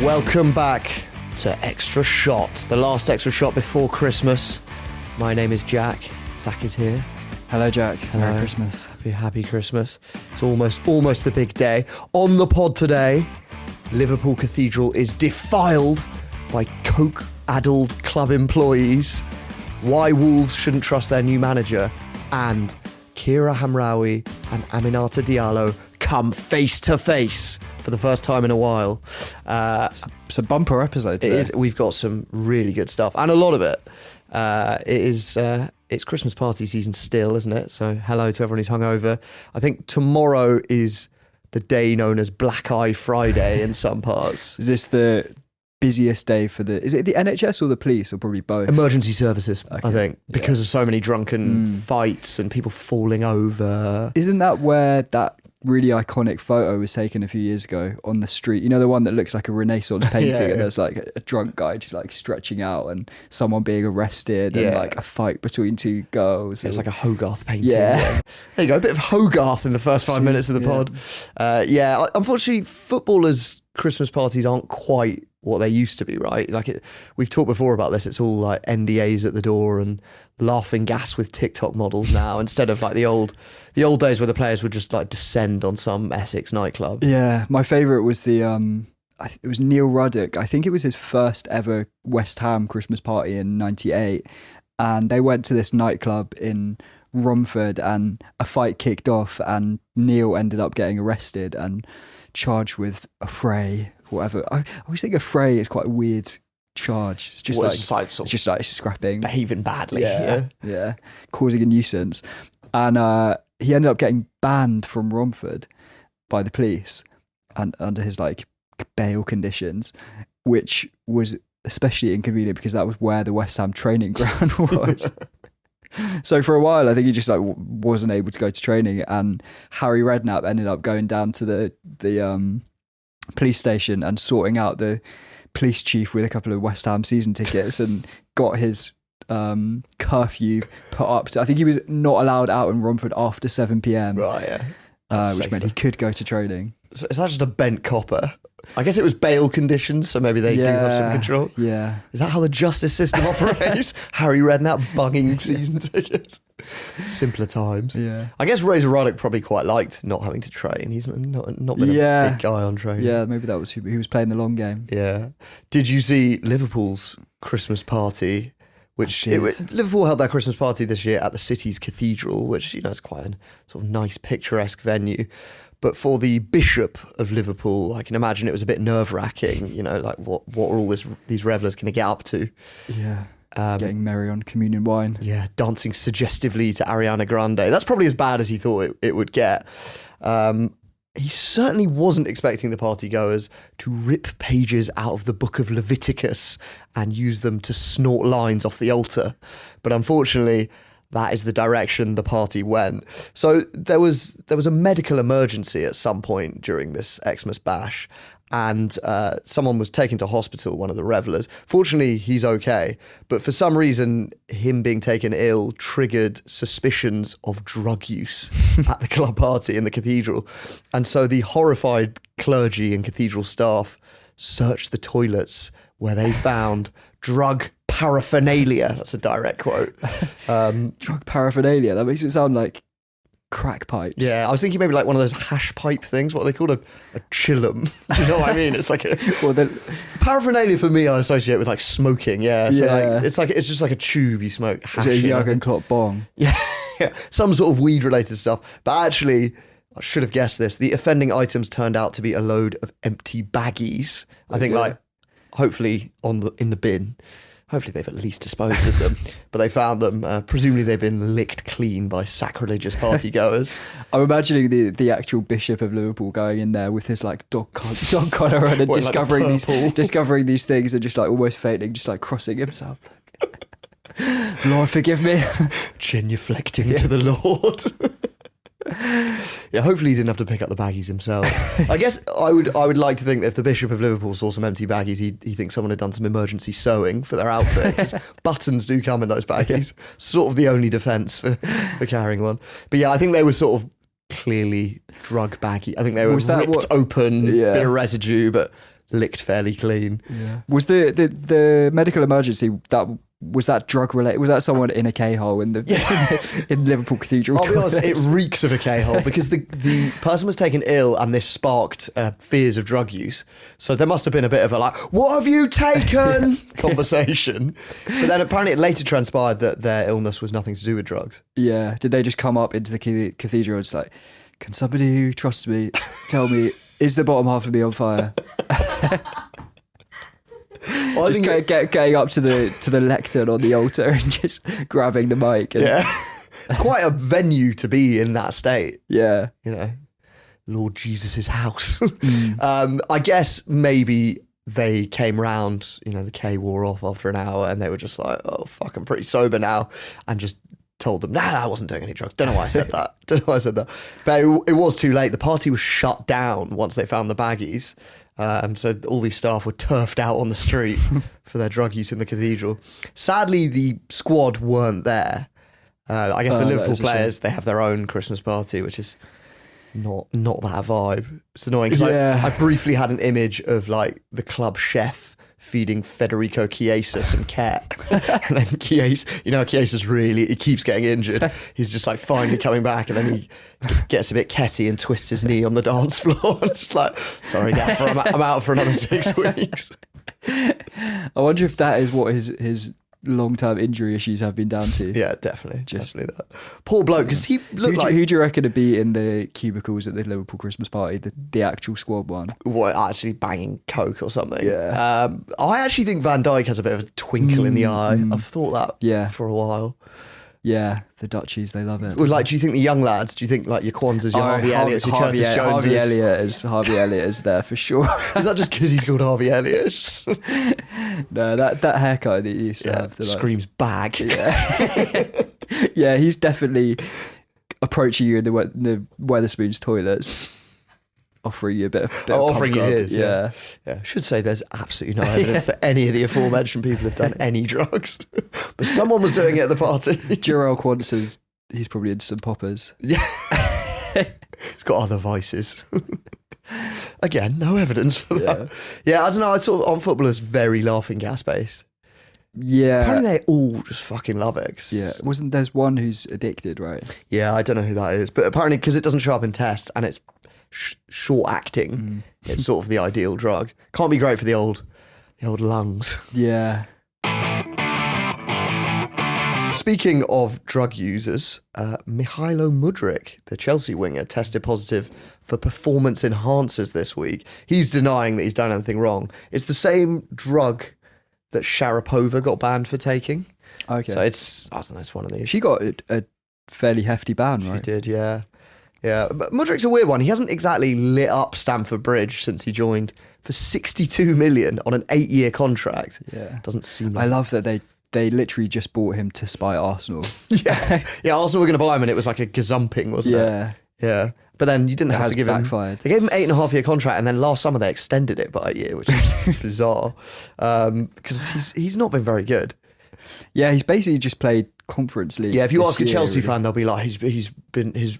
Welcome back to Extra Shot, the last extra shot before Christmas. My name is Jack. Zach is here. Hello, Jack. Hello. Merry Christmas. Happy Christmas. It's almost the big day. On the pod today, Liverpool Cathedral is defiled by coke-addled club employees, why Wolves shouldn't trust their new manager, and Kira Hamraoui and Aminata Diallo come face to face for the first time in a while. It's a bumper episode today. It is. We've got some really good stuff, and a lot of it. It's Christmas party season still, isn't it? So hello to everyone who's hungover. I think tomorrow is the day known as Black Eye Friday in some parts. Is this the busiest day for is it the NHS or the police, or probably both? Emergency services, Okay. I think, because of so many drunken fights and people falling over. Isn't that where that really iconic photo was taken a few years ago on the street? You know, the one that looks like a Renaissance painting and there's like a drunk guy just like stretching out and someone being arrested and like a fight between two girls. It was like a Hogarth painting. Yeah. There you go, a bit of Hogarth in the first 5 minutes of the pod. Unfortunately, footballers' Christmas parties aren't quite what they used to be, right? We've talked before about this. It's all like NDAs at the door and laughing gas with TikTok models now, instead of like the old days where the players would just like descend on some Essex nightclub. Yeah, my favourite was it was Neil Ruddock. I think it was his first ever West Ham Christmas party in '98, and they went to this nightclub in Romford, and a fight kicked off, and Neil ended up getting arrested and charged with a fray, whatever. I always think a fray is quite a weird charge. It's just it's just like scrapping, behaving badly. Yeah, causing a nuisance, and he ended up getting banned from Romford by the police and under his like bail conditions, which was especially inconvenient because that was where the West Ham training ground was. So for a while, I think he just like wasn't able to go to training, and Harry Redknapp ended up going down to the police station and sorting out the police chief with a couple of West Ham season tickets and got his curfew put up to, I think he was not allowed out in Romford after 7 p.m. Right, yeah. Which meant he could go to training. So is that just a bent copper? I guess it was bail conditions, so maybe they do have some control. Yeah. Is that how the justice system operates? Harry Redknapp bunging season tickets. Simpler times. Yeah. I guess Razor Ruddock probably quite liked not having to train. He's not been a big guy on training. Yeah, maybe that was who he was playing the long game. Yeah. Did you see Liverpool's Christmas party? Liverpool held their Christmas party this year at the city's cathedral, which, you know, is quite a sort of nice, picturesque venue. But for the Bishop of Liverpool, I can imagine it was a bit nerve-wracking, you know, like what are all these revellers going to get up to? Yeah, getting merry on communion wine. Yeah, dancing suggestively to Ariana Grande. That's probably as bad as he thought it would get. He certainly wasn't expecting the partygoers to rip pages out of the book of Leviticus and use them to snort lines off the altar. But unfortunately, that is the direction the party went. So there was a medical emergency at some point during this Xmas bash, and someone was taken to hospital, one of the revellers. Fortunately, he's okay, but for some reason, him being taken ill triggered suspicions of drug use at the club party in the cathedral. And so the horrified clergy and cathedral staff searched the toilets, where they found drug paraphernalia. That's a direct quote. Drug paraphernalia. That makes it sound like crack pipes. Yeah, I was thinking maybe like one of those hash pipe things. What are they called? A chillum. Do you know what I mean? It's like paraphernalia for me, I associate with like smoking. Yeah, so like it's just like a tube you smoke. Hash. Is it a Jurgen Klopp bong? Yeah, some sort of weed related stuff. But actually, I should have guessed this. The offending items turned out to be a load of empty baggies. I think like hopefully in the bin. Hopefully they've at least disposed of them. But they found them. Presumably they've been licked clean by sacrilegious partygoers. I'm imagining the actual Bishop of Liverpool going in there with his like dog collar on and discovering these things and just like almost fainting, just like crossing himself. Lord, forgive me. Genuflecting to the Lord. Yeah, hopefully he didn't have to pick up the baggies himself. I guess I would like to think that if the Bishop of Liverpool saw some empty baggies, he thinks someone had done some emergency sewing for their outfit. Buttons do come in those baggies. Sort of the only defence for carrying one. But yeah, I think they were sort of clearly drug baggy. I think they were ripped open, bit of residue, but licked fairly clean. Yeah. Was the medical emergency that drug related? Was that someone in a K-hole in in Liverpool Cathedral? I'll be honest, it reeks of a K-hole because the person was taken ill and this sparked fears of drug use. So there must have been a bit of a like, what have you taken conversation. But then apparently it later transpired that their illness was nothing to do with drugs. Yeah. Did they just come up into the cathedral and it's like, can somebody who trusts me tell me, is the bottom half of me on fire? Well, just getting up to the lectern on the altar and just grabbing the mic. And, it's quite a venue to be in that state. Yeah. You know, Lord Jesus' house. I guess maybe they came round, you know, the K wore off after an hour and they were just like, oh, fuck, I'm pretty sober now. And just told them, nah, I wasn't doing any drugs. Don't know why I said that. But it was too late. The party was shut down once they found the baggies. So all these staff were turfed out on the street for their drug use in the cathedral. Sadly, the squad weren't there. I guess the Liverpool players, they have their own Christmas party, which is not that vibe. It's annoying because I briefly had an image of like the club chef feeding Federico Chiesa some cat. And then Chiesa's really, he keeps getting injured. He's just like finally coming back and then he gets a bit ketty and twists his knee on the dance floor. It's just like, sorry, Gaffer, I'm out for another 6 weeks. I wonder if that is what his long-term injury issues have been down to. Yeah, definitely. Definitely that. Poor bloke, because he looked Who do you reckon would be in the cubicles at the Liverpool Christmas party, the actual squad one? What, actually banging coke or something? Yeah. I actually think Van Dijk has a bit of a twinkle in the eye. I've thought that for a while. Yeah, the Dutchies, they love it. Well, like, do you think the young lads, do you think like your Kwanzas, your Harvey Elliott's, your Curtis Joneses? Harvey Elliott is there for sure. Is that just because he's called Harvey Elliott? No, that haircut that he used to have. Screams bag. Yeah. Yeah, he's definitely approaching you in the Weatherspoons toilets, offering you a bit of offering you his. Yeah. Should say there's absolutely no evidence that any of the aforementioned people have done any drugs, but someone was doing it at the party. Jarell Quant says he's probably into some poppers. Yeah. He's got other vices. Again, no evidence for that. Yeah, I don't know. I saw on footballers very laughing gas based. Yeah. Apparently they all just fucking love it. Yeah. There's one who's addicted, right? Yeah, I don't know who that is, but apparently because it doesn't show up in tests and it's short acting, it's sort of the ideal drug. Can't be great for the old lungs. Yeah. Speaking of drug users, Mihailo Mudryk, the Chelsea winger, tested positive for performance enhancers this week. He's denying that he's done anything wrong. It's the same drug that Sharapova got banned for taking. Okay. So it's one of these. She got a fairly hefty ban, right? She did, yeah. Yeah, but Mudryk's a weird one. He hasn't exactly lit up Stamford Bridge since he joined for 62 million on an 8-year contract. Yeah. Doesn't seem like... I love that they literally just bought him to spite Arsenal. Yeah, Arsenal were going to buy him and it was like a gazumping, wasn't it? Yeah. But then you didn't have to give backfired. They gave him 8.5-year contract and then last summer they extended it by a year, which is bizarre. Because he's not been very good. Yeah, he's basically just played Conference League. Yeah, if you ask a Chelsea fan, they'll be like, his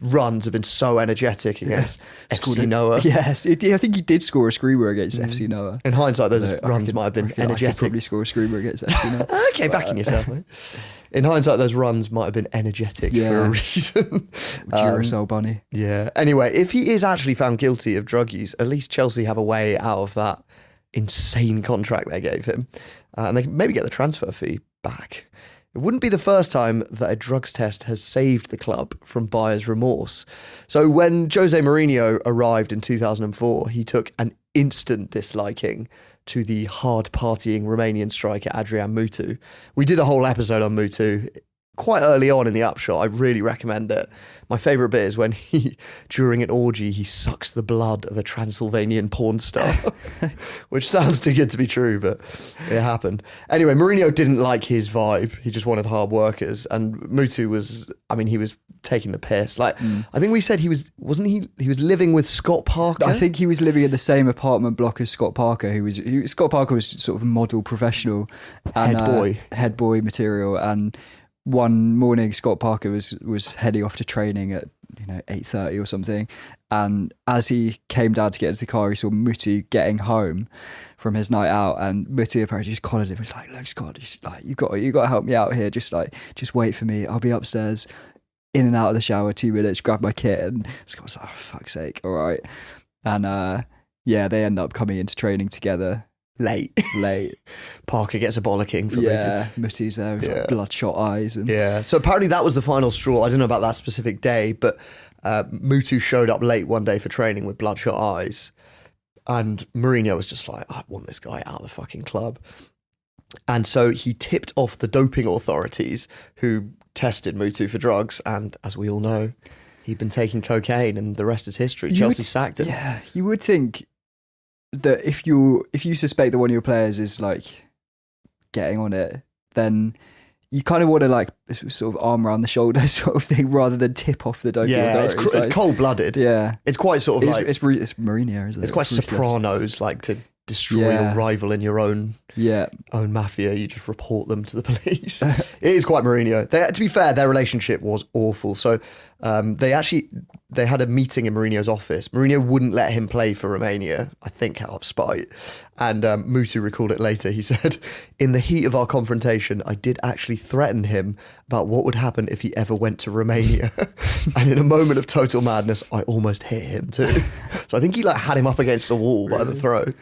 runs have been so energetic against FC Noah. Yes, I think he did score a screamer against FC Noah. In hindsight, those runs might have been energetic. I could probably score a screamer against FC Noah. Okay, backing yourself, mate. In hindsight, those runs might have been energetic for a reason. Duracell bunny. Yeah. Anyway, if he is actually found guilty of drug use, at least Chelsea have a way out of that insane contract they gave him, and they can maybe get the transfer fee back. It wouldn't be the first time that a drugs test has saved the club from buyer's remorse. So when Jose Mourinho arrived in 2004, he took an instant disliking to the hard-partying Romanian striker Adrian Mutu. We did a whole episode on Mutu quite early on in the Upshot. I really recommend it. My favourite bit is when during an orgy, he sucks the blood of a Transylvanian porn star, which sounds too good to be true, but it happened. Anyway, Mourinho didn't like his vibe. He just wanted hard workers. And Mutu was taking the piss. Like, I think we said he was living with Scott Parker? I think he was living in the same apartment block as Scott Parker, Scott Parker was sort of model professional. And, head boy material. And one morning, Scott Parker was heading off to training at 8:30 or something. And as he came down to get into the car, he saw Mutu getting home from his night out, and Mutu apparently just collared him. He was like, "Look, Scott, you got to help me out here. Just wait for me. I'll be upstairs, in and out of the shower, 2 minutes, grab my kit." And Scott was like, "Oh, fuck's sake, all right." And they end up coming into training together. Late. Parker gets a bollocking for Mutu's there with like bloodshot eyes. And... Yeah, so apparently that was the final straw. I don't know about that specific day, but Mutu showed up late one day for training with bloodshot eyes, and Mourinho was just like, "I want this guy out of the fucking club." And so he tipped off the doping authorities who tested Mutu for drugs, and as we all know, he'd been taking cocaine, and the rest is history. Chelsea sacked him. Yeah, you would think that if you suspect that one of your players is like getting on it, then you kind of want to like sort of arm around the shoulder sort of thing rather than tip off the doping authorities. It's cold-blooded. Yeah. It's quite sort of it's Mourinho, isn't it? It's quite Sopranos, like to destroy your rival in your own mafia. You just report them to the police. It is quite Mourinho. To be fair, their relationship was awful. So they had a meeting in Mourinho's office. Mourinho wouldn't let him play for Romania, I think out of spite. And Mutu recalled it later. He said, "In the heat of our confrontation, I did actually threaten him about what would happen if he ever went to Romania. And in a moment of total madness, I almost hit him too." So I think he like had him up against the wall by the throat.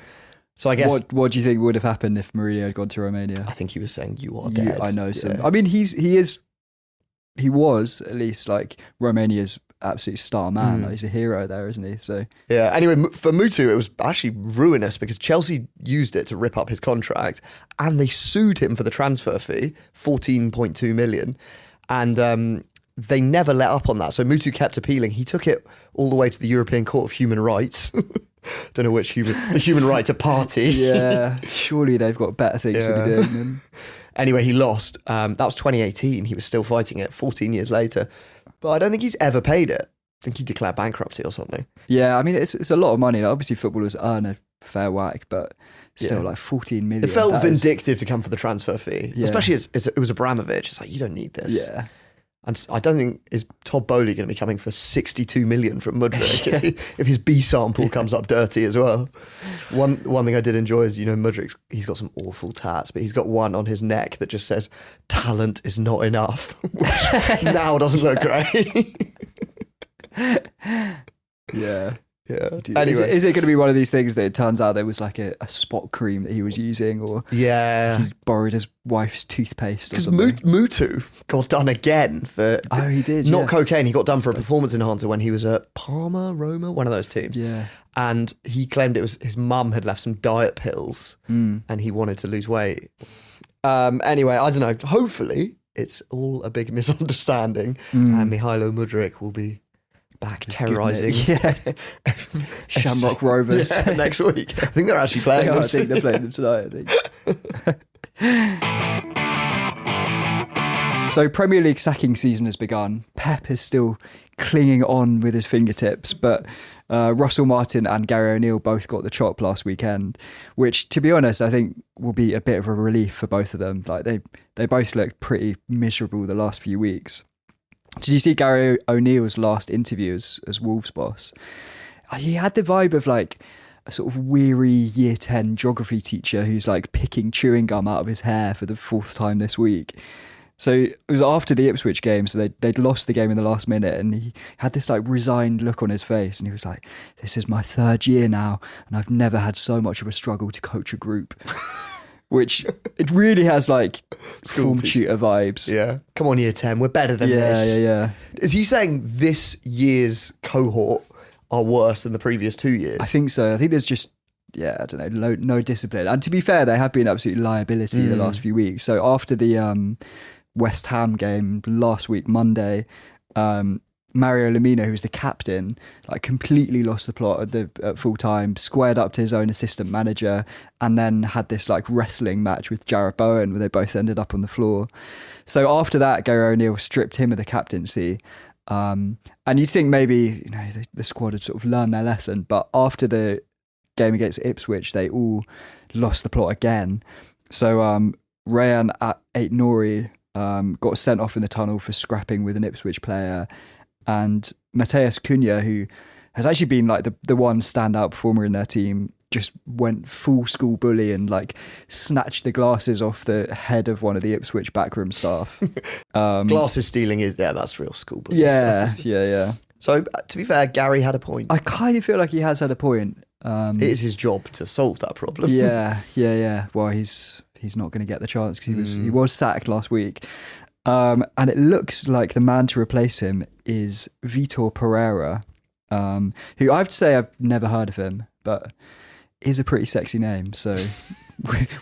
So I guess... What do you think would have happened if Mourinho had gone to Romania? I think he was saying, "You are dead." I know some. I mean, he was at least like Romania's absolute star man. Like, he's a hero there, isn't he? So yeah. Anyway, for Mutu, it was actually ruinous because Chelsea used it to rip up his contract, and they sued him for the transfer fee, 14.2 million, and they never let up on that. So Mutu kept appealing. He took it all the way to the European Court of Human Rights. Don't know the human right to party. Yeah, surely they've got better things to be doing than... Anyway, he lost. That was 2018. He was still fighting it 14 years later. But I don't think he's ever paid it. I think he declared bankruptcy or something. Yeah, I mean, it's a lot of money. Like, obviously, footballers earn a fair whack, but still, like 14 million. It felt vindictive to come for the transfer fee. Yeah. Especially it was Abramovich. It's like, you don't need this. Yeah. And I don't think, is Todd Bowley going to be coming for 62 million from Mudryk if his B sample comes up dirty as well. One thing I did enjoy is, Mudryk, he's got some awful tats, but he's got one on his neck that just says, "Talent is not enough," which now doesn't look great. Yeah. Yeah. Anyway. Is it going to be one of these things that it turns out there was like a spot cream that he was using, or he borrowed his wife's toothpaste or something? Because Mutu got done again for he did, not cocaine. He got done for a performance enhancer when he was at Roma, one of those teams. Yeah. And he claimed it was his mum had left some diet pills and he wanted to lose weight. Anyway, I don't know. Hopefully it's all a big misunderstanding and Mihailo Mudryk will be back terrorising Shamrock Rovers next week. I think they're actually playing them. I think they're playing them tonight, I think. So Premier League sacking season has begun. Pep is still clinging on with his fingertips, but Russell Martin and Gary O'Neill both got the chop last weekend, which, to be honest, I think will be a bit of a relief for both of them. Like they both looked pretty miserable the last few weeks. Did you see Gary O'Neill's last interview as Wolves boss? He had the vibe of like a sort of weary year 10 geography teacher who's like picking chewing gum out of his hair for the 4th time this week. So it was after the Ipswich game, so they'd lost the game in the last minute, and he had this like resigned look on his face, and he was like, "This is my 3rd year now, and I've never had so much of a struggle to coach a group." Which it really has like form tutor vibes. Yeah. Come on, year 10, we're better than this. Yeah. Is he saying this year's cohort are worse than the previous 2 years? I think so. I think there's just, I don't know, no discipline. And to be fair, they have been absolute liability the last few weeks. So after the West Ham game last week, Monday, Mario Lemina, who's the captain, like completely lost the plot at full time, squared up to his own assistant manager, and then had this like wrestling match with Jarrod Bowen where they both ended up on the floor. So after that, Gary O'Neill stripped him of the captaincy. And you'd think maybe the squad had sort of learned their lesson, but after the game against Ipswich, they all lost the plot again. So Rayan Aït-Nouri got sent off in the tunnel for scrapping with an Ipswich player. And Mateus Cunha, who has actually been like the one standout performer in their team, just went full school bully and like snatched the glasses off the head of one of the Ipswich backroom staff. Glasses stealing that's real school bully Yeah, stuff. yeah. So to be fair, Gary had a point. I kind of feel like he has had a point. It is his job to solve that problem. Yeah. Well, he's not going to get the chance because he was sacked last week. And it looks like the man to replace him is Vitor Pereira, who I have to say I've never heard of him, but is a pretty sexy name. So,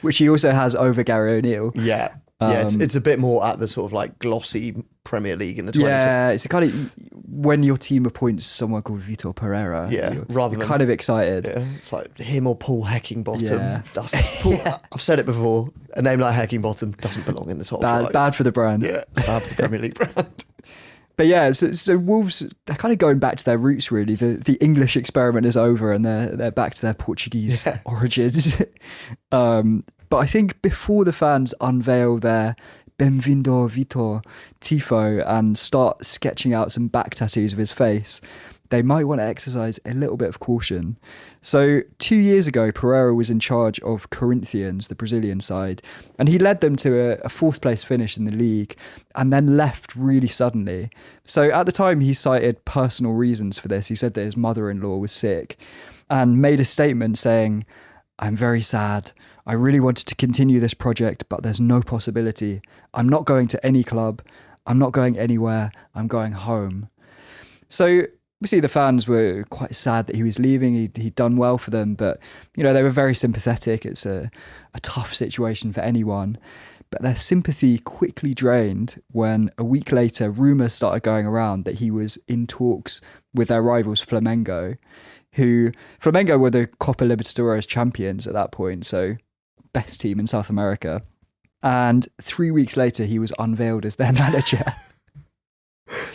which he also has over Gary O'Neill. Yeah. It's a bit more at the sort of like glossy Premier League in the 2020s. Yeah, it's kind of when your team appoints someone called Vitor Pereira. Rather you're than kind of excited. Yeah, it's like him or Paul Heckingbottom. Yeah. I've said it before. A name like Heckingbottom doesn't belong in the top flight. Bad for the brand. Yeah, it's bad for the Premier League brand. But yeah, so Wolves, they're kind of going back to their roots, really. The English experiment is over and they're back to their Portuguese origins. But I think before the fans unveil their Bem-vindo Vitor tifo and start sketching out some back tattoos of his face, they might want to exercise a little bit of caution. So 2 years ago, Pereira was in charge of Corinthians, the Brazilian side, and he led them to a fourth place finish in the league and then left really suddenly. So at the time, he cited personal reasons for this. He said that his mother-in-law was sick and made a statement saying, "I'm very sad. I really wanted to continue this project, but there's no possibility. I'm not going to any club. I'm not going anywhere. I'm going home." So obviously the fans were quite sad that he was leaving. He'd done well for them, but they were very sympathetic. It's a tough situation for anyone. But their sympathy quickly drained when a week later rumours started going around that he was in talks with their rivals Flamengo, who Flamengo were the Copa Libertadores champions at that point, so best team in South America. And 3 weeks later, he was unveiled as their manager.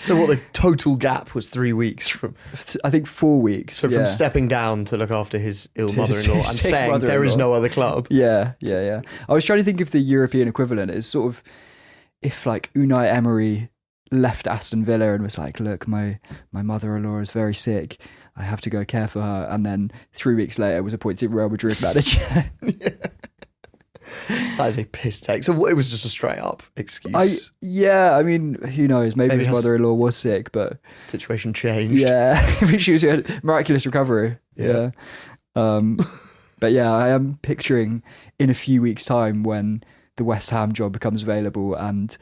So what the total gap was 3 weeks from... I think 4 weeks. So from stepping down to look after his ill mother-in-law and saying there is no other club. Yeah. I was trying to think of the European equivalent. It's sort of if like Unai Emery left Aston Villa and was like, "Look, my mother-in-law is very sick. I have to go care for her." And then 3 weeks later was appointed Real Madrid manager. That is a piss take. So it was just a straight up excuse. I mean, who knows? Maybe his mother-in-law was sick, but situation changed. Yeah, she was a miraculous recovery. Yeah. But yeah, I am picturing in a few weeks' time when the West Ham job becomes available and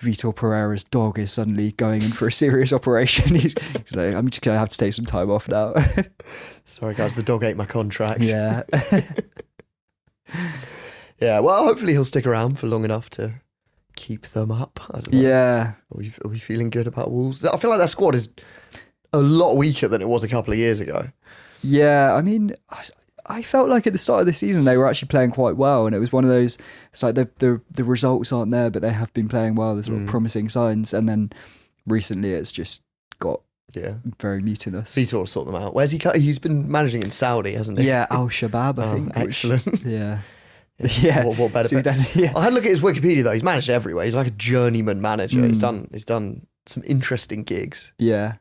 Vitor Pereira's dog is suddenly going in for a serious operation. He's like, "I'm just going to have to take some time off now." Sorry guys, the dog ate my contract. Yeah. Yeah, well, hopefully he'll stick around for long enough to keep them up. I don't know. Yeah. Are we feeling good about Wolves? I feel like that squad is a lot weaker than it was a couple of years ago. Yeah, I mean, I felt like at the start of the season they were actually playing quite well, and it was one of those, it's like the results aren't there, but they have been playing well. There's a lot of promising signs, and then recently it's just got very mutinous. Vitor will sort them out. Where's he? He's been managing in Saudi, hasn't he? Yeah, Al Shabab, I think. Excellent. Yeah. What better? I had a look at his Wikipedia though. He's managed everywhere. He's like a journeyman manager. He's done some interesting gigs. Yeah.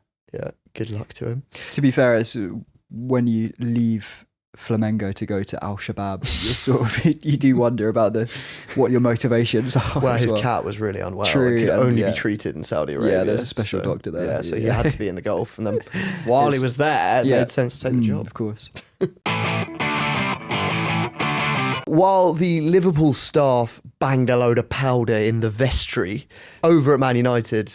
Good luck to him. To be fair, it's when you leave Flamengo to go to Al Shabab, you do wonder about what your motivations are. Well, his cat was really unwell. True, it could only be treated in Saudi Arabia. Yeah, there's a special doctor there. Yeah, so he had to be in the Gulf, and then while he was there, it made sense to take the job. Of course. While the Liverpool staff banged a load of powder in the vestry, over at Man United,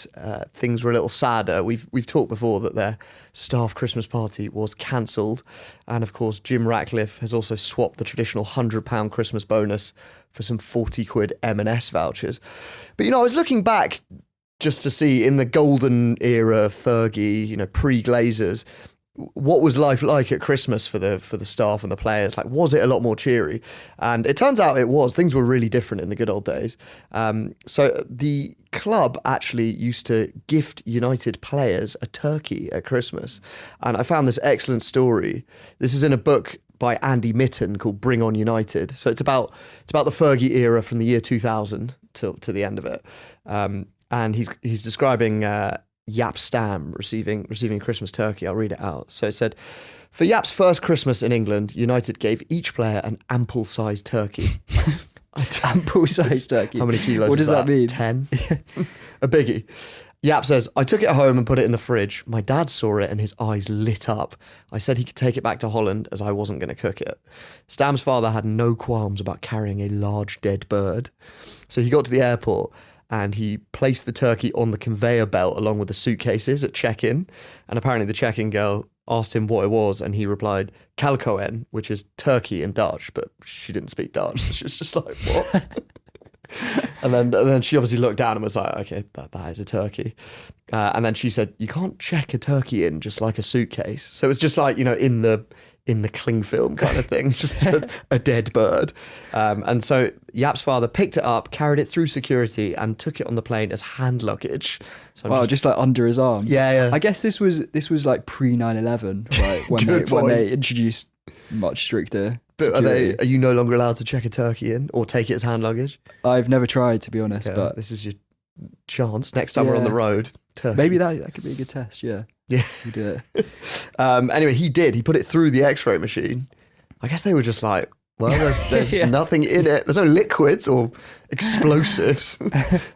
things were a little sadder. We've talked before that their staff Christmas party was cancelled. And of course, Jim Ratcliffe has also swapped the traditional £100 Christmas bonus for some 40 quid M&S vouchers. But, I was looking back just to see in the golden era, Fergie, pre-Glazers, what was life like at Christmas for the staff and the players? Like, was it a lot more cheery? And it turns out it was. Things were really different in the good old days. So the club actually used to gift United players a turkey at Christmas. And I found this excellent story. This is in a book by Andy Mitten called Bring On United. So it's about the Fergie era from the year 2000 to the end of it. And he's describing Yap Stam receiving Christmas turkey. I'll read it out. So it said, for Yap's first Christmas in England, United gave each player an ample-sized turkey. Ample-sized turkey. How many kilos? What does that mean? 10. A biggie. Yap says, I took it home and put it in the fridge. My dad saw it and his eyes lit up. I said he could take it back to Holland as I wasn't going to cook it. Stam's father had no qualms about carrying a large dead bird. So he got to the airport and he placed the turkey on the conveyor belt along with the suitcases at check-in. And apparently the check-in girl asked him what it was and he replied, kalkoen, which is turkey in Dutch, but she didn't speak Dutch. So she was just like, what? And then she obviously looked down and was like, okay, that is a turkey. And then she said, you can't check a turkey in just like a suitcase. So it's just like, in the cling film kind of thing, just a dead bird. And so Yap's father picked it up, carried it through security and took it on the plane as hand luggage. So wow, just like under his arm. Yeah. I guess this was like pre 9/11, right? When they introduced much stricter security. Are you no longer allowed to check a turkey in or take it as hand luggage? I've never tried, to be honest, but this is your chance. Next time we're on the road, turkey. Maybe that could be a good test. Yeah. Yeah. You do it. Anyway, he did. He put it through the X-ray machine. I guess they were just like, well, there's nothing in it. There's no liquids or explosives.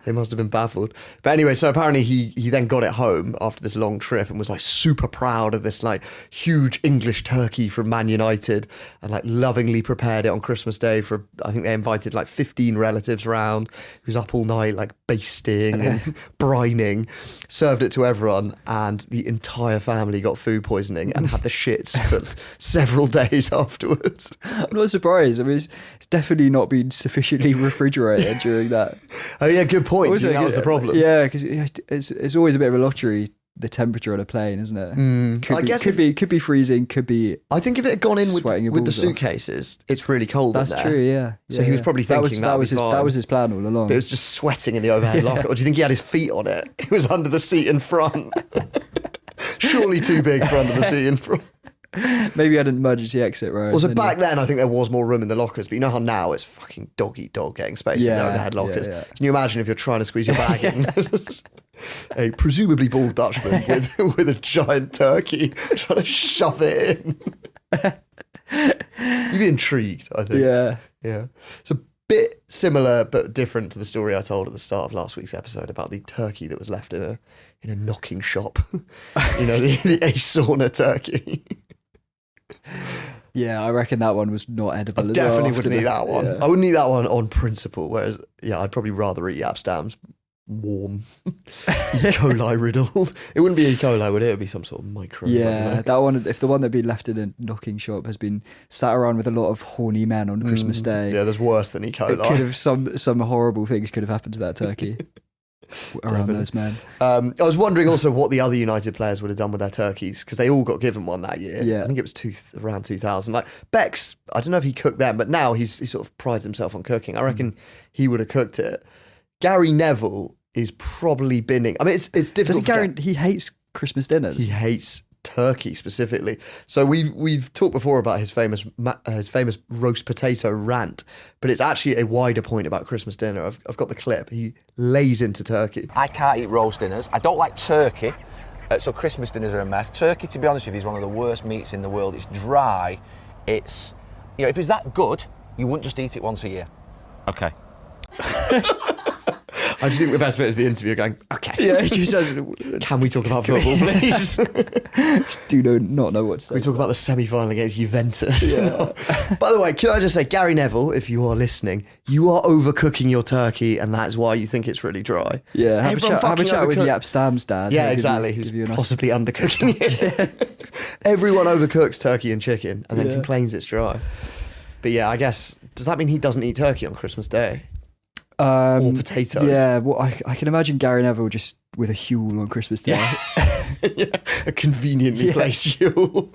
They must have been baffled. But anyway, so apparently he then got it home after this long trip and was like super proud of this like huge English turkey from Man United and like lovingly prepared it on Christmas Day for, I think they invited like 15 relatives round. He was up all night like basting and brining, served it to everyone and the entire family got food poisoning and had the shits for several days afterwards. I'm not surprised. I mean, it's definitely not been sufficiently refrigerated during that. Oh yeah, good point. Also, that was the problem. Yeah, because it's always a bit of a lottery, the temperature on a plane, isn't it? I guess could be freezing, could be. I think if it had gone in with the balls off. suitcases, it's really cold. That's in there. true. Yeah. So he was probably thinking that was his plan all along. But it was just sweating in the overhead locker. Or do you think he had his feet on it? It was under the seat in front. Surely too big for under the seat in front. Maybe he had an emergency exit, right? Also, back then, I think there was more room in the lockers, but you know how now it's fucking dog eat dog getting space in the overhead lockers. Yeah. Can you imagine if you're trying to squeeze your bag in? A presumably bald Dutchman with a giant turkey trying to shove it in. You'd be intrigued, I think. Yeah. It's a bit similar but different to the story I told at the start of last week's episode about the turkey that was left in a knocking shop. the Ace Sauna turkey. Yeah, I reckon that one was not edible. Definitely wouldn't eat that one. Yeah. I wouldn't eat that one on principle. Whereas, I'd probably rather eat Yap Stam's warm, E. coli riddled. It wouldn't be E. coli, would it? It would be some sort of micro. Yeah, that one. If the one that'd been left in a knocking shop has been sat around with a lot of horny men on Christmas Day. Yeah, there's worse than E. coli. It could have some horrible things could have happened to that turkey. Around those men. I was wondering also what the other United players would have done with their turkeys because they all got given one that year. Yeah. I think it was around 2000. Like Beck's, I don't know if he cooked them, but now he sort of prides himself on cooking. I reckon he would have cooked it. Gary Neville is probably binning. I mean, it's difficult. He hates Christmas dinners. He hates turkey specifically. So we've talked before about his famous roast potato rant, but it's actually a wider point about Christmas dinner. I've got the clip. He lays into turkey. I can't eat roast dinners. I don't like turkey, so Christmas dinners are a mess. Turkey, to be honest with you, is one of the worst meats in the world. It's dry. It's if it's that good, you wouldn't just eat it once a year. Okay. I just think the best bit is the interview going, okay. Yeah, he just says, can we talk about football, please? not know what to say. Can we talk about the semi-final against Juventus? Yeah. By the way, can I just say, Gary Neville, if you are listening, you are overcooking your turkey and that's why you think it's really dry. Yeah, have a chat with Yap Stam's dad. Yeah, exactly. Who's possibly undercooking it. Everyone overcooks turkey and chicken and then complains it's dry. But yeah, I guess, does that mean he doesn't eat turkey on Christmas Day? Or potatoes. Yeah, well, I can imagine Gary Neville just with a Huel on Christmas Day. Yeah. A conveniently placed Huel.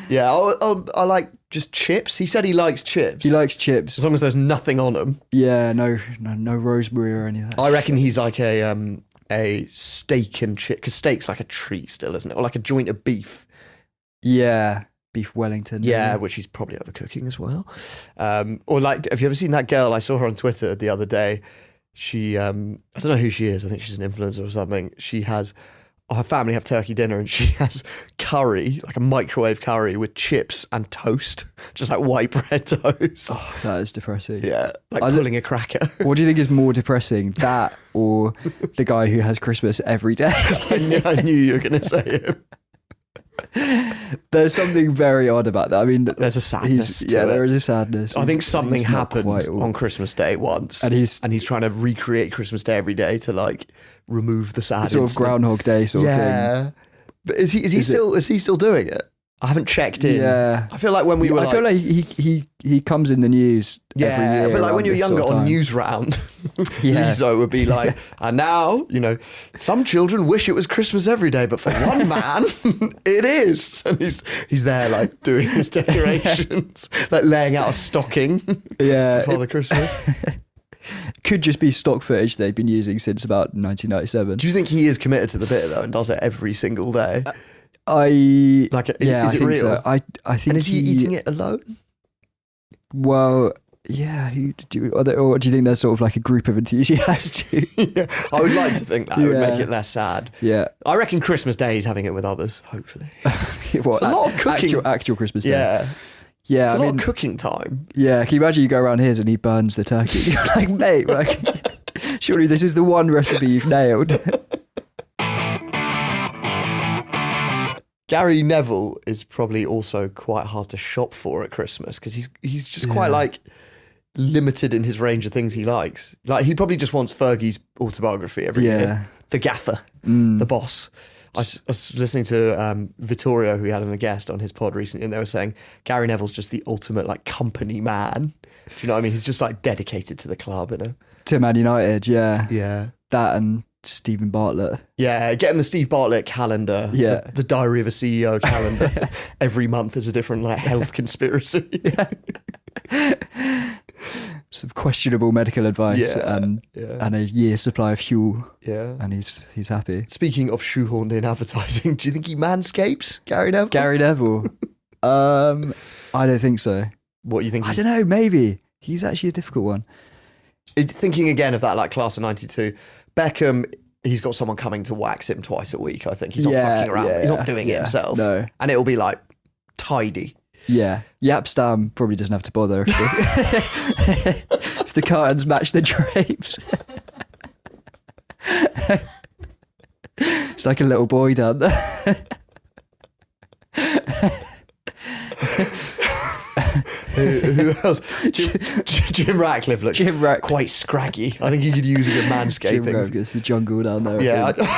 Yeah, I like just chips. He said he likes chips. He likes chips. As long as there's nothing on them. Yeah, no rosemary or anything. I reckon he's like a steak and chip, because steak's like a treat still, isn't it? Or like a joint of beef. Yeah. Beef Wellington. Yeah, which he's probably overcooking as well. Or like, have you ever seen that girl? I saw her on Twitter the other day. she, I don't know who she is. I think she's an influencer or something. Her family have turkey dinner and she has curry, like a microwave curry with chips and toast, just like white bread toast. Oh, that is depressing. Yeah, like pulling a cracker. What do you think is more depressing, that or the guy who has Christmas every day? I knew you were going to say him. There's something very odd about that. I mean, there's a sadness. There is a sadness. I think something happened on Christmas Day once, and he's trying to recreate Christmas Day every day to like remove the sad. Sort of Groundhog Day sort of thing. Yeah, but is he still doing it? I haven't checked in. Yeah, I feel like when we were, I feel like he comes in the news every year. But like when you're younger on News Round, Lizzo would be like, and now, some children wish it was Christmas every day, but for one man, it is. And he's there like doing his decorations, like laying out a stocking for Father Christmas. Could just be stock footage they've been using since about 1997. Do you think he is committed to the bit though and does it every single day? Is it think real? So. I think. And is he eating it alone? Well, yeah. Or do you think there's sort of like a group of enthusiasts? I would like to think that it would make it less sad. Yeah, I reckon Christmas Day he's having it with others. Hopefully, what, it's a lot of cooking. Actual Christmas Day. Yeah, it's a lot of cooking time. Yeah, can you imagine you go around his and he burns the turkey? You're like, mate, surely this is the one recipe you've nailed. Gary Neville is probably also quite hard to shop for at Christmas because he's just quite like limited in his range of things he likes. Like he probably just wants Fergie's autobiography every year. The gaffer, the boss. I was listening to Vittorio, who he had on a guest on his pod recently, and they were saying Gary Neville's just the ultimate like company man. Do you know what I mean? He's just like dedicated to the club, to Man United. Yeah. That and Stephen Bartlett. Yeah, getting the Steve Bartlett calendar. Yeah. The Diary of a CEO calendar. Every month is a different like health conspiracy. Some questionable medical advice and a year's supply of fuel. Yeah. And he's happy. Speaking of shoehorned in advertising, do you think he manscapes Gary Neville? Gary Neville? I don't think so. What you think? I don't know, maybe. He's actually a difficult one. Thinking again of that like class of 92, Beckham, he's got someone coming to wax him twice a week, I think. He's not fucking around. He's not doing it himself. No. And it'll be like tidy. Yeah. Yapstam probably doesn't have to bother if the curtains match the drapes. It's like a little boy down there. Who else? Jim Ratcliffe looks quite scraggy. I think he could use a good manscaping. Jim Ratcliffe's the jungle down there. Yeah, I don't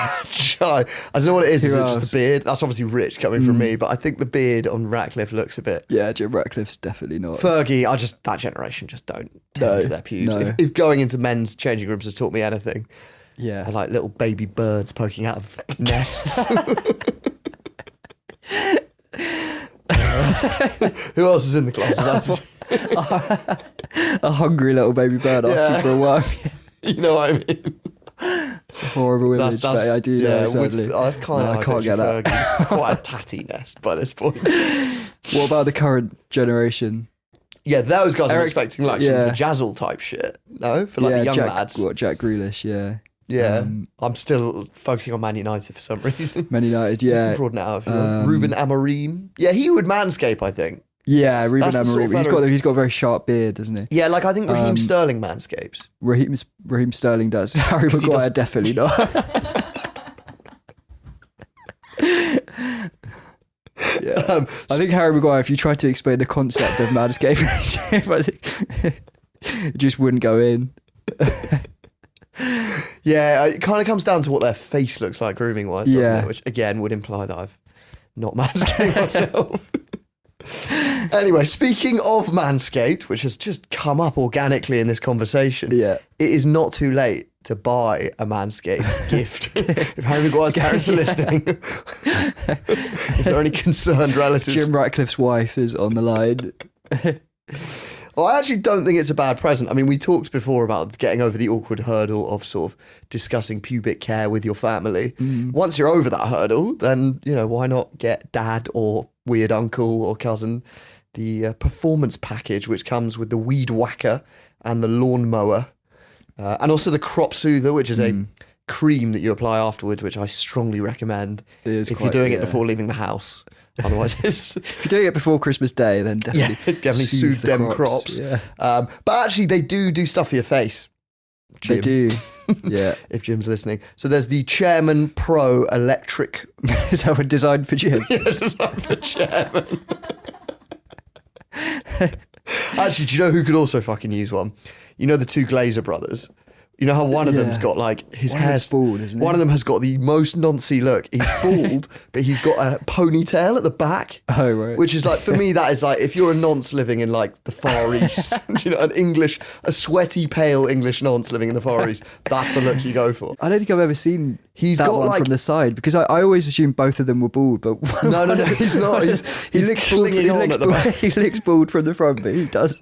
know what it is. Is it just the beard? That's obviously rich coming from me, but I think the beard on Ratcliffe looks a bit. Yeah, Jim Ratcliffe's definitely not. Fergie, that generation just don't tend to their pubes. No. If going into men's changing rooms has taught me anything, they're like little baby birds poking out of nests. Who else is in the class? A hungry little baby bird asking for a wife. You know what I mean? It's a horrible image, but I do know, sadly. That's kind of I can't get that. Fergie's quite a tatty nest by this point. What about the current generation? Yeah, those guys are expecting like some vajazzle type shit. No? For like the young lads. Jack Grealish, yeah. Yeah, I'm still focusing on Man United for some reason. Man United, yeah. Broaden it out if you want. Ruben Amorim. Yeah, he would manscape, I think. Yeah, Ruben Amorim. He's got a very sharp beard, doesn't he? Yeah, like I think Raheem Sterling manscapes. Raheem Sterling does. Harry Maguire definitely not. Yeah. I think Harry Maguire, if you tried to explain the concept of manscaping, I think it just wouldn't go in. Yeah, it kind of comes down to what their face looks like grooming wise, doesn't it? Which again would imply that I've not manscaped myself. Anyway, speaking of Manscaped, which has just come up organically in this conversation, it is not too late to buy a Manscaped gift. If Harry Maguire's parents are listening, if there are any concerned relatives. Jim Ratcliffe's wife is on the line. Well, I actually don't think it's a bad present. I mean, we talked before about getting over the awkward hurdle of sort of discussing pubic care with your family. Once you're over that hurdle, then, why not get dad or weird uncle or cousin the performance package, which comes with the weed whacker and the lawnmower. And also the crop soother, which is a cream that you apply afterwards, which I strongly recommend if you're doing it before leaving the house. Otherwise, if you're doing it before Christmas Day, then definitely soothe them crops. Yeah. But actually, they do stuff for your face. Jim. They do. Yeah. If Jim's listening. So there's the Chairman Pro Electric. Is that one designed for Jim? Yeah, designed for Chairman. Actually, do you know who could also fucking use one? You know the two Glazer brothers? You know how one of them's got like his hair's bald, isn't he? One of them has got the most noncy look. He's bald, but he's got a ponytail at the back. Oh, right. Which is like, for me, that is like, if you're a nonce living in like the Far East, you know, a sweaty, pale English nonce living in the Far East, that's the look you go for. I don't think I've ever seen that one like, from the side, because I always assumed both of them were bald, but no, he's not. He looks clinging on at the back. He looks bald from the front, but he does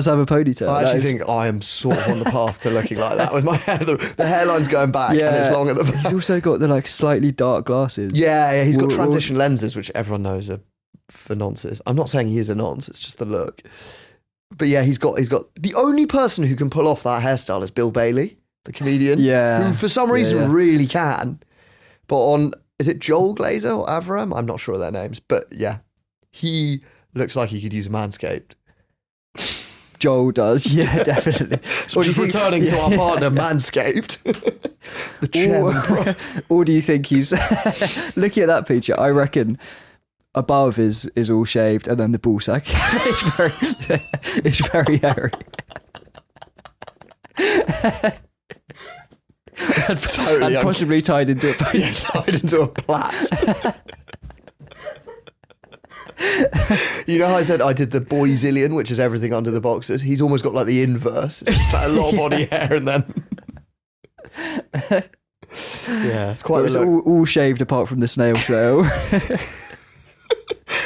have a ponytail. I actually think I am sort of on the path to looking like that with my hair. The hairline's going back and it's long at the back. He's also got the like slightly dark glasses. Yeah, he's got transition lenses, which everyone knows are for nonces. I'm not saying he is a nonce, it's just the look. But yeah, he's got the only person who can pull off that hairstyle is Bill Bailey, the comedian. Yeah. Who for some reason really can. But is it Joel Glazer or Avram? I'm not sure of their names. But yeah, he looks like he could use a Manscaped. Joel does, yeah, definitely. So just returning to our partner, Manscaped. The Chairman Pro. Or do you think he's looking at that picture? I reckon above is all shaved, and then the ball sack it's very hairy. and possibly tied into a plait. Yeah, tied into a plait. You know how I said I did the boy zillion, which is everything under the boxers? He's almost got like the inverse. It's just like a lot of body hair and then... Yeah, it's quite It's all shaved apart from the snail trail.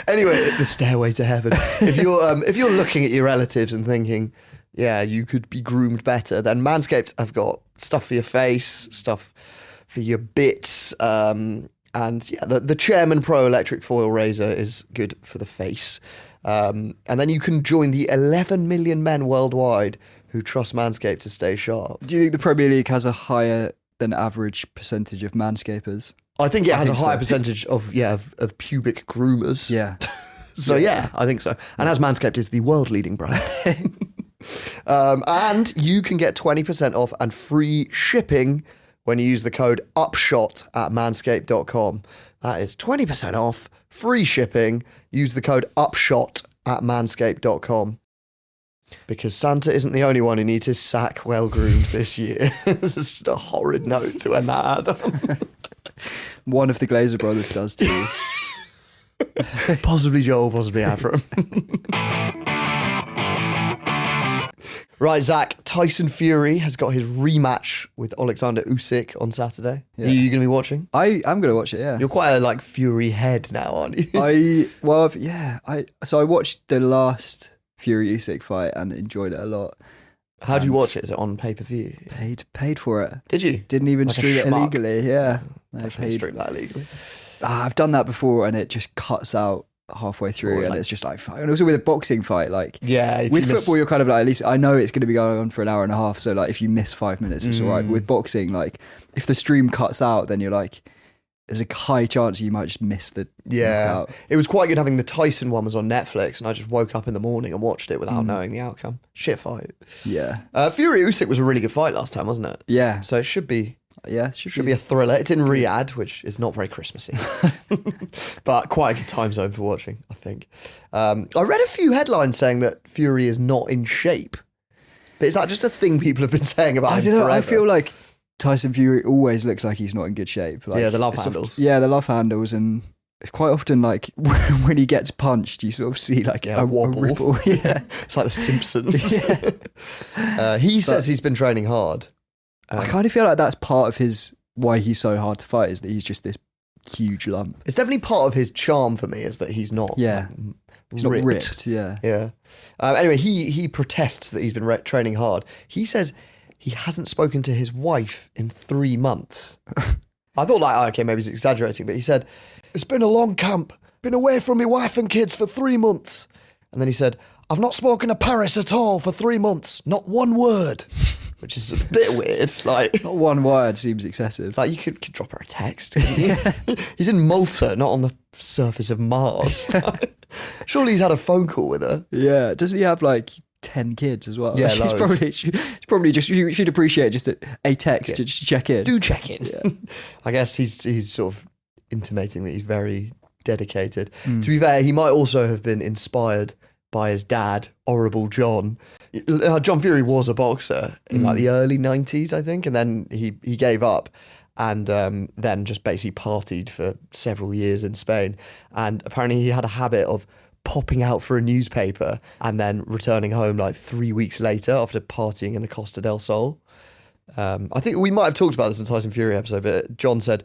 Anyway, the stairway to heaven. If you're looking at your relatives and thinking, yeah, you could be groomed better, then Manscaped have got stuff for your face, stuff for your bits, and yeah, the Chairman Pro Electric Foil Razor is good for the face. And then you can join the 11 million men worldwide who trust Manscaped to stay sharp. Do you think the Premier League has a higher than average percentage of manscapers? I think it has a higher percentage of pubic groomers. Yeah. So yeah, I think so. And as Manscaped is the world leading brand. And you can get 20% off and free shipping when you use the code UPSHOT at manscaped.com. That is 20% off, free shipping. Use the code UPSHOT at manscaped.com. Because Santa isn't the only one who needs his sack well groomed this year. This is just a horrid note to end that ad. One of the Glazer brothers does too. Possibly Joel, possibly Avram. Right, Zach, Tyson Fury has got his rematch with Alexander Usyk on Saturday. Yeah. Are you going to be watching? I'm going to watch it, yeah. You're quite a Fury head now, aren't you? I watched the last Fury Usyk fight and enjoyed it a lot. How do you watch it? Is it on pay-per-view? Paid for it. Did you? Didn't even stream it illegally, yeah. I stream that illegally. I've done that before and it just cuts out halfway through and it's just like, and also with a boxing fight, like, yeah, with football you're kind of like, at least I know it's going to be going on for an hour and a half, so like if you miss 5 minutes it's all right. With boxing, like if the stream cuts out, then you're like, there's a high chance you might just miss the knockout. It was quite good having the Tyson one was on Netflix and I just woke up in the morning and watched it without knowing the outcome. Shit fight. Yeah. Fury Usyk was a really good fight last time, wasn't it? Yeah. So it should be should be a thriller. It's in Riyadh, which is not very Christmassy, but quite a good time zone for watching, I think. I read a few headlines saying that Fury is not in shape, but is that just a thing people have been saying about him? I don't know. Forever? I feel like Tyson Fury always looks like he's not in good shape. Like, yeah, the love handles. The love handles, and quite often, like when he gets punched, you sort of see like a wobble. ripple. Yeah, it's like The Simpsons. He says he's been training hard. I kind of feel like that's part of why he's so hard to fight, is that he's just this huge lump. It's definitely part of his charm for me, is that he's not. Yeah, he's not ripped. Yeah. Anyway, he protests that he's been training hard. He says he hasn't spoken to his wife in 3 months. I thought okay, maybe he's exaggerating, but he said, it's been a long camp. Been away from my wife and kids for 3 months. And then he said, I've not spoken to Paris at all for 3 months. Not one word. which is a bit weird. Like, Not one word seems excessive. you could drop her a text. He's in Malta, not on the surface of Mars. Surely he's had a phone call with her. Yeah, doesn't he have like 10 kids as well? Yeah, she's probably just, she'd appreciate just a text to just check in. Do check in. Yeah. I guess he's sort of intimating that he's very dedicated. To be fair, he might also have been inspired by his dad, Horrible John. John Fury was a boxer in like the early 90s, I think, and then he gave up and then just basically partied for several years in Spain. And apparently he had a habit of popping out for a newspaper and then returning home like 3 weeks later after partying in the Costa del Sol. I think we might have talked about this in the Tyson Fury episode, but John said,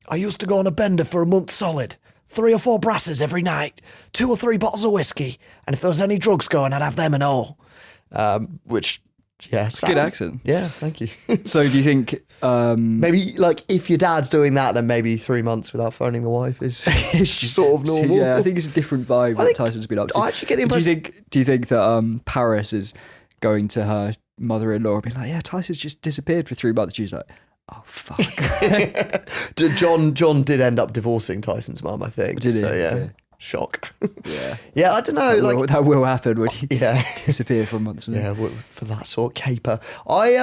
I used to go on a bender for a month solid. 3 or 4 brasses every night, 2 or 3 bottles of whiskey, and if there was any drugs going, I'd have them and all. Which, yeah, It's a good accent. Yeah, thank you. So do you think Maybe like if your dad's doing that, then maybe 3 months without phoning the wife is sort of normal. Yeah, I think it's a different vibe that Tyson's been up to. I actually get the So impression. do you think that Paris is going to her mother-in-law and being like, yeah, Tyson's just disappeared for 3 months? She's like, oh fuck. John did end up divorcing Tyson's mum, I think. Did he? So yeah. Yeah. Shock. Yeah. Yeah, I don't know. That will happen when you Yeah. disappear for months. Yeah, for that sort of caper. I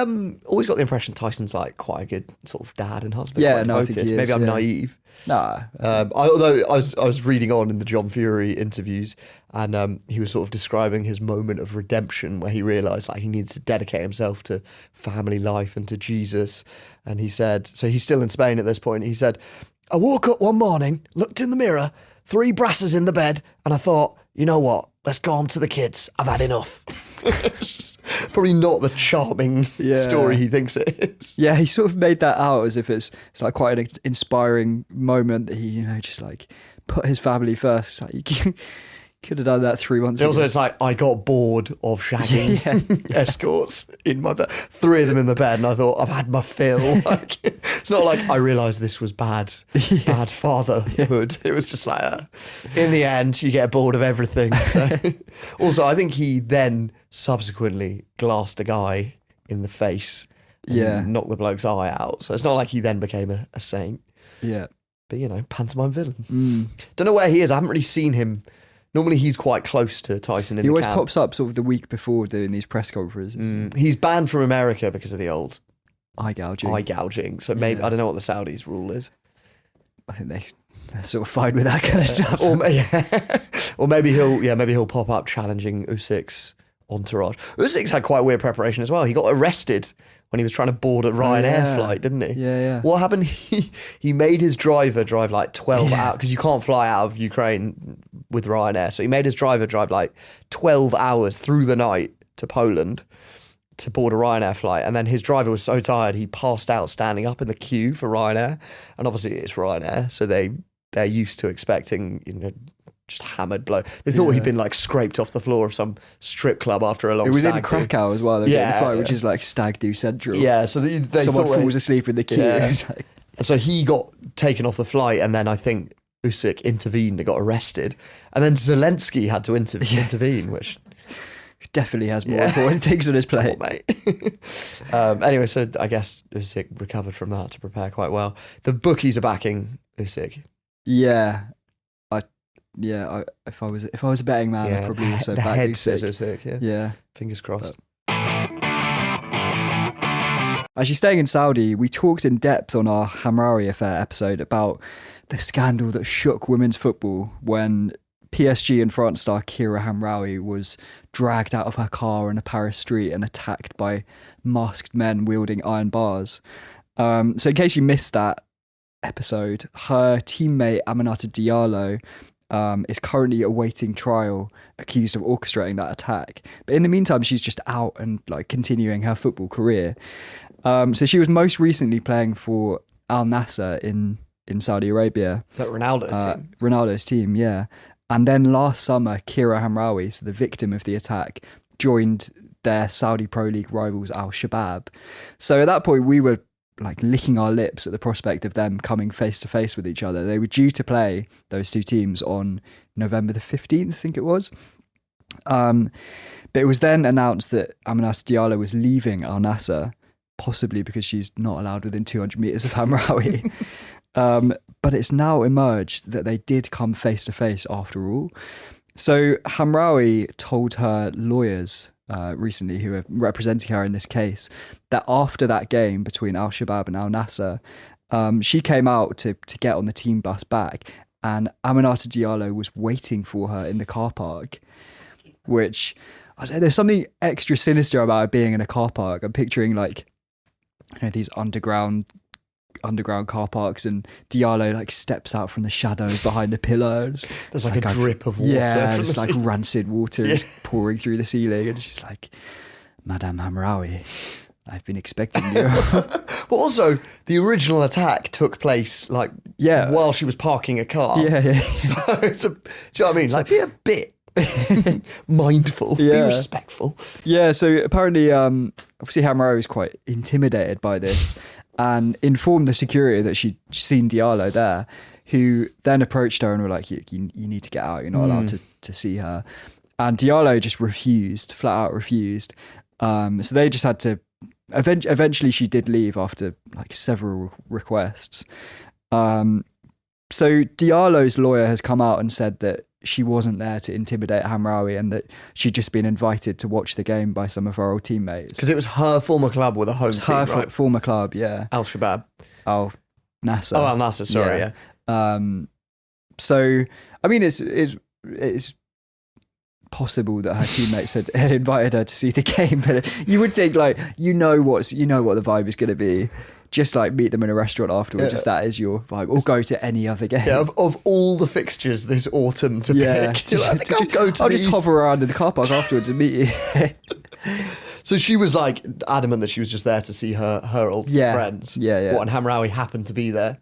always got the impression Tyson's like quite a good sort of dad and husband. Yeah, quite no, I devoted. think he Maybe is, I'm yeah. naive. Nah. Although I was reading on in the John Fury interviews, and he was sort of describing his moment of redemption where he realised like he needed to dedicate himself to family life and to Jesus. And he said, so he's still in Spain at this point. He said, I woke up one morning, looked in the mirror, 3 brasses in the bed, and I thought, you know what? Let's go on to the kids. I've had enough. Probably not the charming story he thinks it is. Yeah, he sort of made that out as if it's like quite an inspiring moment that he, just like put his family first. It's like you could have done that 3 months ago. Also, it's like I got bored of shagging escorts in my bed. 3 of them in the bed, and I thought I've had my fill. Like, it's not like I realised this was bad fatherhood. It was just like, in the end, you get bored of everything. So, also, I think he then subsequently glassed a guy in the face, and knocked the bloke's eye out. So it's not like he then became a saint. Yeah, but pantomime villain. Don't know where he is. I haven't really seen him. Normally he's quite close to Tyson in he the always camp. pops up sort of the week before doing these press conferences. He's banned from America because of the old Eye gouging. eye gouging. So maybe I don't know what the Saudis' rule is. I think they're sort of fine with that kind of stuff. Or maybe he'll pop up challenging Usyk's entourage. Usyk's had quite weird preparation as well. He got arrested when he was trying to board a Ryanair flight, didn't he? Yeah. What happened? He made his driver drive like 12 hours because you can't fly out of Ukraine with Ryanair. So he made his driver drive like 12 hours through the night to Poland to board a Ryanair flight. And then his driver was so tired, he passed out standing up in the queue for Ryanair. And obviously it's Ryanair, so they're used to expecting, just hammered blow. They thought he'd been like scraped off the floor of some strip club after a long It was in stag do. Krakow as well. The fight, which is like Stag Do Central. Yeah, so they someone thought falls asleep in the queue. Yeah. It's like, And so he got taken off the flight, and then I think Usyk intervened and got arrested. And then Zelensky had to intervene, which definitely has more important things on his plate. mate. Anyway, so I guess Usyk recovered from that to prepare quite well. The bookies are backing Usyk. Yeah. If I was a betting man, I'd probably also the back head Usyk. says Usyk. Yeah, fingers crossed. Actually, staying in Saudi, we talked in depth on our Hamraoui affair episode about the scandal that shook women's football when PSG and France star Kira Hamraoui was dragged out of her car on a Paris street and attacked by masked men wielding iron bars. So in case you missed that episode, her teammate Hamaroaui-Diallo is currently awaiting trial, accused of orchestrating that attack. But in the meantime, she's just out and like continuing her football career. So she was most recently playing for Al Nassr in Saudi Arabia. Is that Ronaldo's team? Ronaldo's team, yeah. And then last summer, Kira Hamraoui, so the victim of the attack, joined their Saudi Pro League rivals Al Shabab. So at that point, we were like licking our lips at the prospect of them coming face to face with each other. They were due to play, those two teams, on November the 15th, I think it was. But it was then announced that Diallo was leaving Al Nassr, possibly because she's not allowed within 200 metres of Hamraoui. But it's now emerged that they did come face to face after all. So Hamraoui told her lawyers recently, who are representing her in this case, that after that game between Al Shabab and Al Nassr, she came out to get on the team bus back, and Aminata Diallo was waiting for her in the car park, which, I don't know, there's something extra sinister about it being in a car park. I'm picturing these underground car parks, and Diallo steps out from the shadows behind the pillars. There's a drip of water. Yeah, from it's rancid water is pouring through the ceiling, and she's like, Madame Hamraoui, I've been expecting you. But also, the original attack took place while she was parking a car. Yeah. So do you know what I mean? Be a bit mindful, be respectful. Yeah, so apparently, obviously Hamraoui is quite intimidated by this, and informed the security that she'd seen Diallo there, who then approached her and were like, you need to get out, you're not allowed to see her. And Diallo just flat out refused. So they just had to, eventually she did leave after several requests. So Diallo's lawyer has come out and said that she wasn't there to intimidate Hamraoui, and that she'd just been invited to watch the game by some of her old teammates. Because it was her former club with a home team, right? Former club, yeah. Al Shabab. Al Nassr. Oh, Al Nassr, sorry, yeah. So, I mean, it's possible that her teammates had invited her to see the game, but you would think you know what the vibe is going to be. Just meet them in a restaurant afterwards if that is your vibe, or go to any other game. Yeah, of all the fixtures this autumn to pick, I'll just hover around in the car parks afterwards and meet you. So she was adamant that she was just there to see her old friends. Yeah. What, and Hamraoui happened to be there?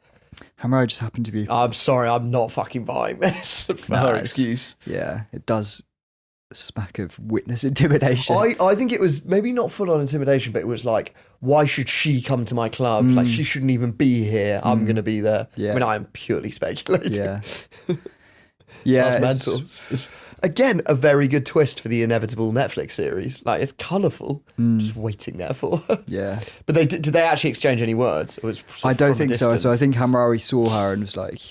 Hamraoui just happened to be. I'm sorry, I'm not fucking buying this for her excuse. Yeah, it does smack of witness intimidation. I think it was maybe not full on intimidation, but it was why should she come to my club? She shouldn't even be here. I'm going to be there. Yeah. I mean, I am purely speculating. Yeah. Yeah. That's mental. It's, again, a very good twist for the inevitable Netflix series. It's colourful. Just waiting there for her. Yeah. But did they actually exchange any words? It was I don't think so. So I think Hamraoui saw her and was like,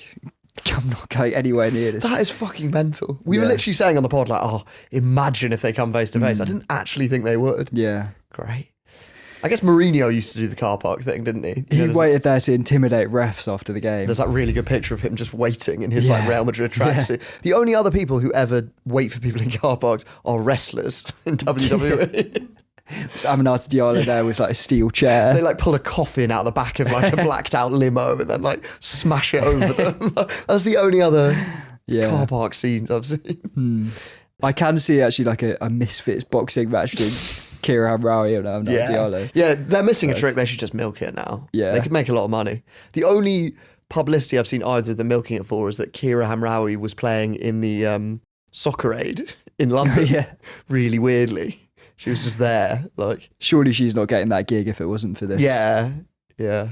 I'm not going anywhere near this. That is fucking mental. We were literally saying on the pod, imagine if they come face to face. I didn't actually think they would. Yeah. Great. I guess Mourinho used to do the car park thing, didn't he? He waited there to intimidate refs after the game. There's that really good picture of him just waiting in his Real Madrid tracksuit. Yeah. The only other people who ever wait for people in car parks are wrestlers in WWE. So Aminata Diallo there with a steel chair. They pull a coffin out the back of a blacked out limo and then smash it over them. That's the only other car park scenes I've seen. I can see actually a Misfits boxing match between Kira Hamraoui and Aminata Diallo. Yeah, they're missing a trick. They should just milk it now. Yeah. They could make a lot of money. The only publicity I've seen either of them milking it for is that Kira Hamraoui was playing in the Soccer Aid in London. Really weirdly. She was just there, Surely she's not getting that gig if it wasn't for this. Yeah.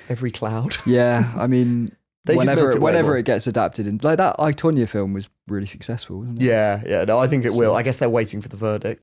Every cloud. Yeah, I mean, whenever it gets adapted, and that I, Tonya film was really successful, wasn't it? Yeah. No, I think it will. I guess they're waiting for the verdict.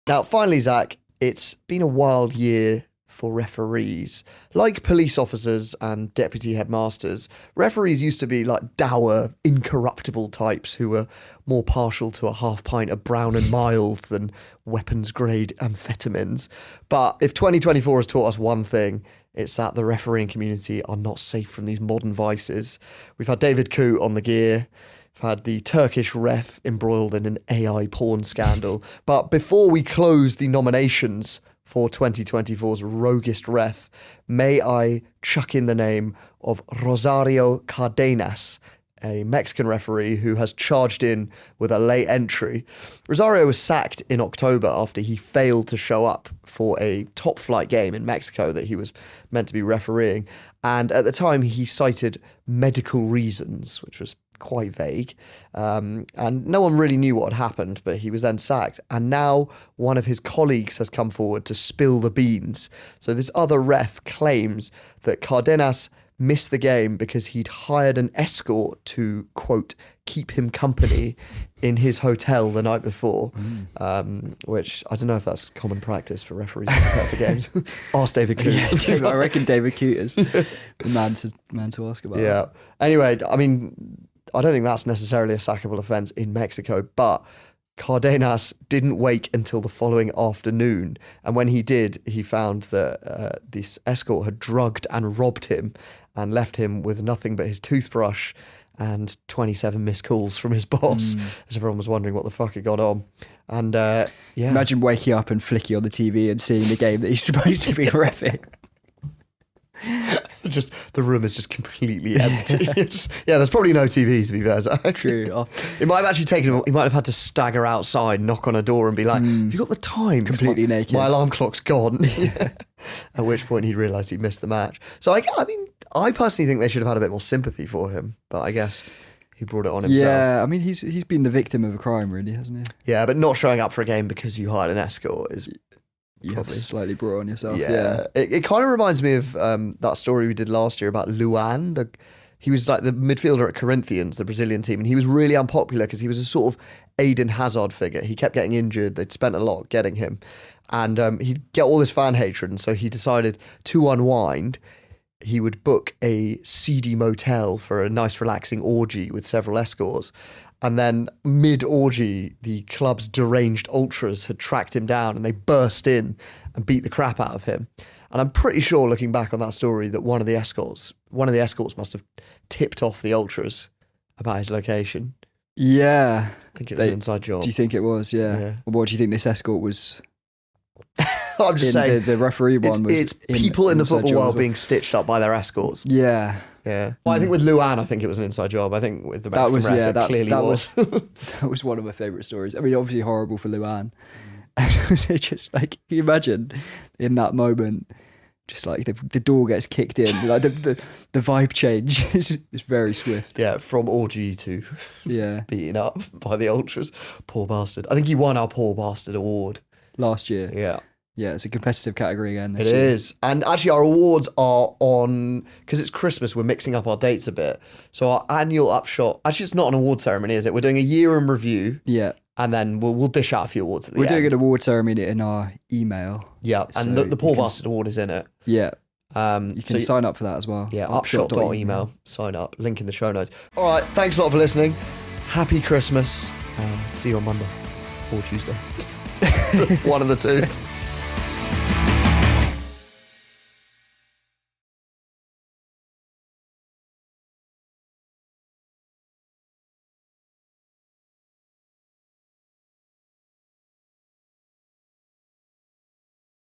Now, finally, Zach, it's been a wild year for referees. Like police officers and deputy headmasters, referees used to be dour, incorruptible types who were more partial to a half pint of brown and mild than weapons-grade amphetamines. But if 2024 has taught us one thing, it's that the refereeing community are not safe from these modern vices. We've had David Coote on the gear. We've had the Turkish ref embroiled in an AI porn scandal. But before we close the nominations for 2024's roguest ref, may I chuck in the name of Rosario Cardenas, a Mexican referee who has charged in with a late entry. Rosario was sacked in October after he failed to show up for a top flight game in Mexico that he was meant to be refereeing. And at the time, he cited medical reasons, which was quite vague. And no one really knew what had happened, but he was then sacked. And now one of his colleagues has come forward to spill the beans. So this other ref claims that Cardenas missed the game because he'd hired an escort to, quote, keep him company in his hotel the night before, which I don't know if that's common practice for referees to prepare for games. Ask David Coote. Yeah, I reckon David Coote is the man to ask about. Yeah. Anyway, I mean, I don't think that's necessarily a sackable offence in Mexico, but Cardenas didn't wake until the following afternoon. And when he did, he found that this escort had drugged and robbed him and left him with nothing but his toothbrush and 27 missed calls from his boss, as everyone was wondering what the fuck had gone on. And yeah. Imagine waking up and flicking on the TV and seeing the game that he's supposed to be reffing. Just the room is just completely empty. There's probably no TV, to be fair. Zach. True. It might have actually taken him. He might have had to stagger outside, knock on a door, and be like, "Have you got the time?" Completely naked. My alarm clock's gone. At which point he'd realised he'd missed the match. So I mean, I personally think they should have had a bit more sympathy for him, but I guess he brought it on himself. Yeah, I mean, he's been the victim of a crime, really, hasn't he? Yeah, but not showing up for a game because you hired an escort is. You have slightly brought on yourself. Yeah. It kind of reminds me of that story we did last year about Luan. He was like the midfielder at Corinthians, the Brazilian team, and he was really unpopular because he was a sort of Eden Hazard figure. He kept getting injured. They'd spent a lot getting him. And he'd get all this fan hatred. And so he decided to unwind. He would book a seedy motel for a nice relaxing orgy with several escorts. And then mid-orgy, the club's deranged ultras had tracked him down and they burst in and beat the crap out of him. And I'm pretty sure, looking back on that story, that one of the escorts must have tipped off the ultras about his location. Yeah. I think it was an inside job. Do you think it was? Yeah. Or what do you think this escort was? I'm just saying. The referee one was. It's people in the football world well. being stitched up by their escorts. Yeah. Yeah. Well, I think with Luan, I think it was an inside job. I think with the Mexican ref, it clearly was. That was one of my favourite stories. I mean, obviously horrible for Luan. It's just like, can you imagine in that moment, just like the door gets kicked in, like the vibe change is very swift. Yeah, from orgy to beaten up by the ultras. Poor bastard. I think he won our Poor Bastard award last year. Yeah. Yeah, it's a competitive category again this year. It is. And actually our awards are on, because it's Christmas, we're mixing up our dates a bit. So our annual upshot, actually it's not an award ceremony, is it? We're doing a year in review. Yeah. And then we'll dish out a few awards at the end. We're doing an award ceremony in our email. Yeah, and so the Poor Bastard award is in it. Yeah. You can sign up for that as well. Yeah, upshot.email. Sign up. Link in the show notes. All right, thanks a lot for listening. Happy Christmas. See you on Monday or Tuesday. One of the two.